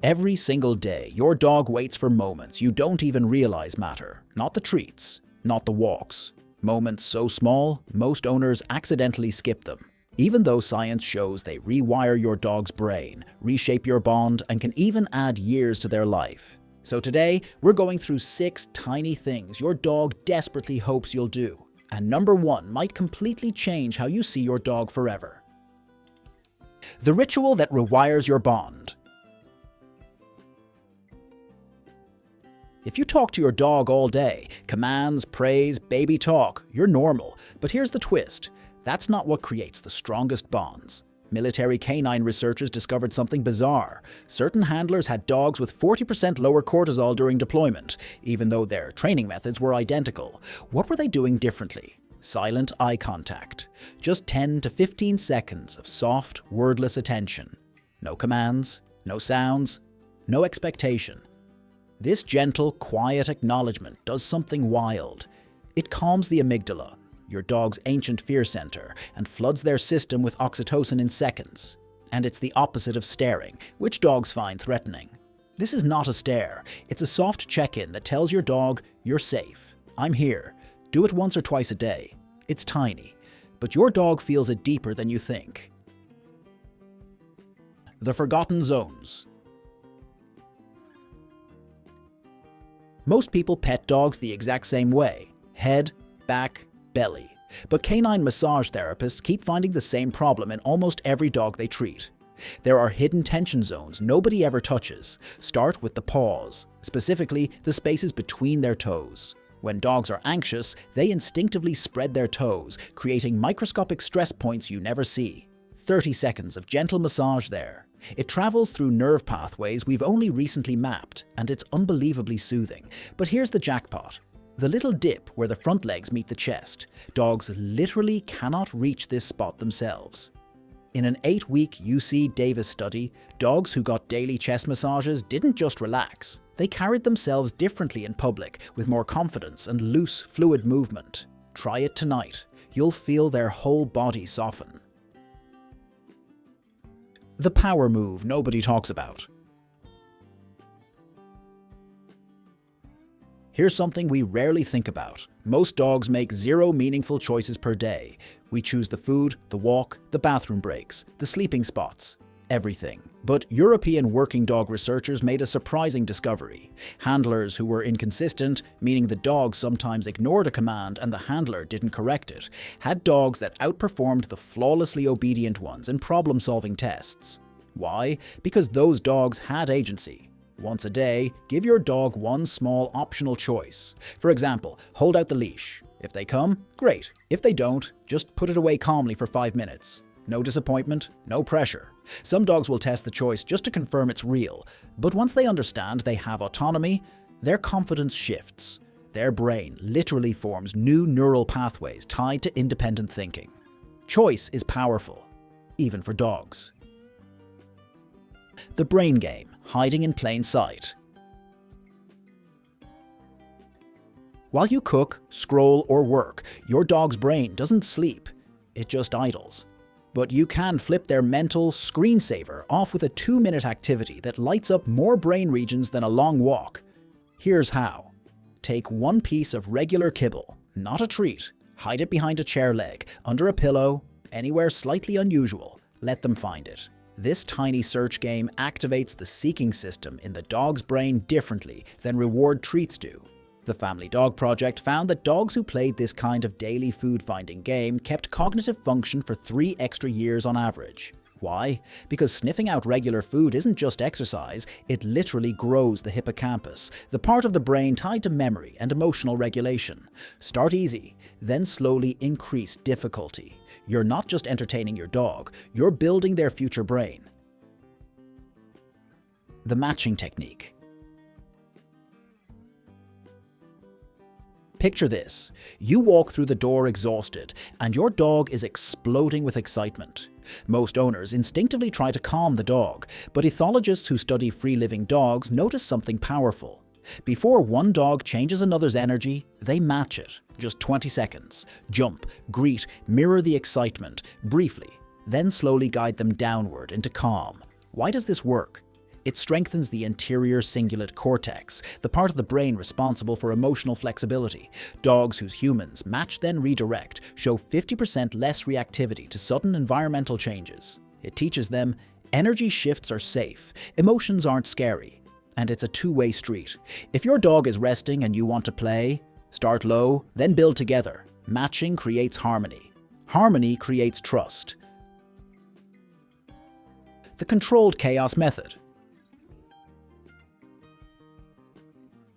Every single day, your dog waits for moments you don't even realize matter. Not the treats, not the walks. Moments so small, most owners accidentally skip them. Even though science shows they rewire your dog's brain, reshape your bond, and can even add years to their life. So today, we're going through 6 tiny things your dog desperately hopes you'll do. And number 1 might completely change how you see your dog forever. The ritual that rewires your bond. If you talk to your dog all day, commands, praise, baby talk, you're normal. But here's the twist. That's not what creates the strongest bonds. Military canine researchers discovered something bizarre. Certain handlers had dogs with 40% lower cortisol during deployment, even though their training methods were identical. What were they doing differently? Silent eye contact. Just 10 to 15 seconds of soft, wordless attention. No commands, no sounds, no expectation. This gentle, quiet acknowledgement does something wild. It calms the amygdala, your dog's ancient fear center, and floods their system with oxytocin in seconds. And it's the opposite of staring, which dogs find threatening. This is not a stare. It's a soft check-in that tells your dog, you're safe. I'm here. Do it once or twice a day. It's tiny, but your dog feels it deeper than you think. The forgotten zones. Most people pet dogs the exact same way: head, back, belly. But canine massage therapists keep finding the same problem in almost every dog they treat. There are hidden tension zones nobody ever touches. Start with the paws, specifically the spaces between their toes. When dogs are anxious, they instinctively spread their toes, creating microscopic stress points you never see. 30 seconds of gentle massage there. It travels through nerve pathways we've only recently mapped, and it's unbelievably soothing. But here's the jackpot. The little dip where the front legs meet the chest. Dogs literally cannot reach this spot themselves. In an 8-week UC Davis study, dogs who got daily chest massages didn't just relax. They carried themselves differently in public, with more confidence and loose, fluid movement. Try it tonight. You'll feel their whole body soften. The power move nobody talks about. Here's something we rarely think about. Most dogs make 0 meaningful choices per day. We choose the food, the walk, the bathroom breaks, the sleeping spots, everything. But European working dog researchers made a surprising discovery. Handlers who were inconsistent, meaning the dog sometimes ignored a command and the handler didn't correct it, had dogs that outperformed the flawlessly obedient ones in problem-solving tests. Why? Because those dogs had agency. Once a day, give your dog one small optional choice. For example, hold out the leash. If they come, great. If they don't, just put it away calmly for 5 minutes. No disappointment, no pressure. Some dogs will test the choice just to confirm it's real, but once they understand they have autonomy, their confidence shifts. Their brain literally forms new neural pathways tied to independent thinking. Choice is powerful, even for dogs. The brain game. Hiding in plain sight. While you cook, scroll, or work, your dog's brain doesn't sleep, it just idles. But you can flip their mental screensaver off with a 2-minute activity that lights up more brain regions than a long walk. Here's how. Take one piece of regular kibble, not a treat. Hide it behind a chair leg, under a pillow, anywhere slightly unusual. Let them find it. This tiny search game activates the seeking system in the dog's brain differently than reward treats do. The Family Dog Project found that dogs who played this kind of daily food-finding game kept cognitive function for 3 extra years on average. Why? Because sniffing out regular food isn't just exercise, it literally grows the hippocampus, the part of the brain tied to memory and emotional regulation. Start easy, then slowly increase difficulty. You're not just entertaining your dog, you're building their future brain. The matching technique. Picture this. You walk through the door exhausted, and your dog is exploding with excitement. Most owners instinctively try to calm the dog, but ethologists who study free-living dogs notice something powerful. Before one dog changes another's energy, they match it. Just 20 seconds. Jump, greet, mirror the excitement, briefly, then slowly guide them downward into calm. Why does this work? It strengthens the anterior cingulate cortex, the part of the brain responsible for emotional flexibility. Dogs whose humans match then redirect show 50% less reactivity to sudden environmental changes. It teaches them energy shifts are safe, emotions aren't scary, and it's a two-way street. If your dog is resting and you want to play, start low, then build together. Matching creates harmony. Harmony creates trust. The controlled chaos method.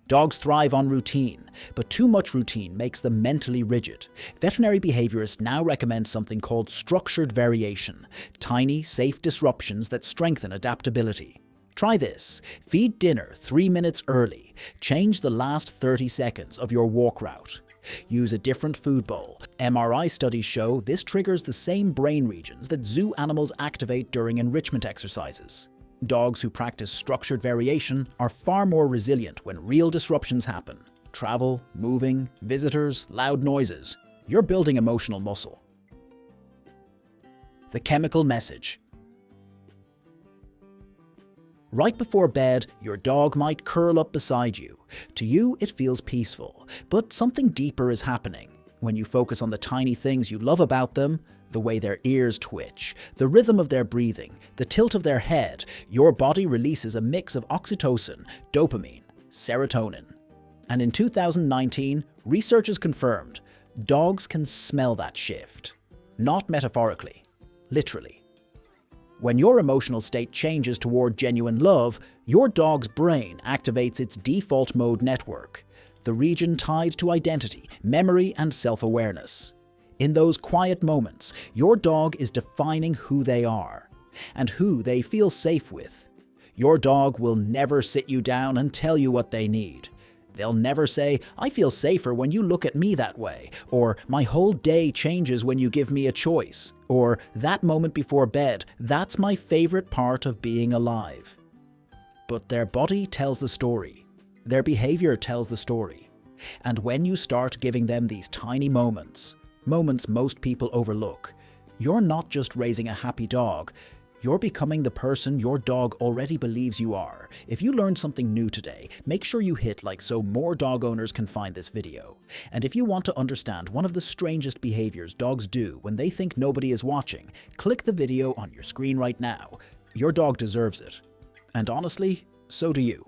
Dogs thrive on routine, but too much routine makes them mentally rigid. Veterinary behaviorists now recommend something called structured variation, tiny, safe disruptions that strengthen adaptability. Try this. Feed dinner 3 minutes early. Change the last 30 seconds of your walk route. Use a different food bowl. MRI studies show this triggers the same brain regions that zoo animals activate during enrichment exercises. Dogs who practice structured variation are far more resilient when real disruptions happen. Travel, moving, visitors, loud noises. You're building emotional muscle. The chemical message. Right before bed, your dog might curl up beside you. To you, it feels peaceful, but something deeper is happening. When you focus on the tiny things you love about them, the way their ears twitch, the rhythm of their breathing, the tilt of their head, your body releases a mix of oxytocin, dopamine, serotonin. And in 2019, researchers confirmed dogs can smell that shift. Not metaphorically, literally. When your emotional state changes toward genuine love, your dog's brain activates its default mode network, the region tied to identity, memory, and self-awareness. In those quiet moments, your dog is defining who they are and who they feel safe with. Your dog will never sit you down and tell you what they need. They'll never say, "I feel safer when you look at me that way," or "My whole day changes when you give me a choice," or "That moment before bed, that's my favorite part of being alive." But their body tells the story. Their behavior tells the story. And when you start giving them these tiny moments most people overlook, you're not just raising a happy dog, you're becoming the person your dog already believes you are. If you learned something new today, make sure you hit like so more dog owners can find this video. And if you want to understand one of the strangest behaviors dogs do when they think nobody is watching, click the video on your screen right now. Your dog deserves it. And honestly, so do you.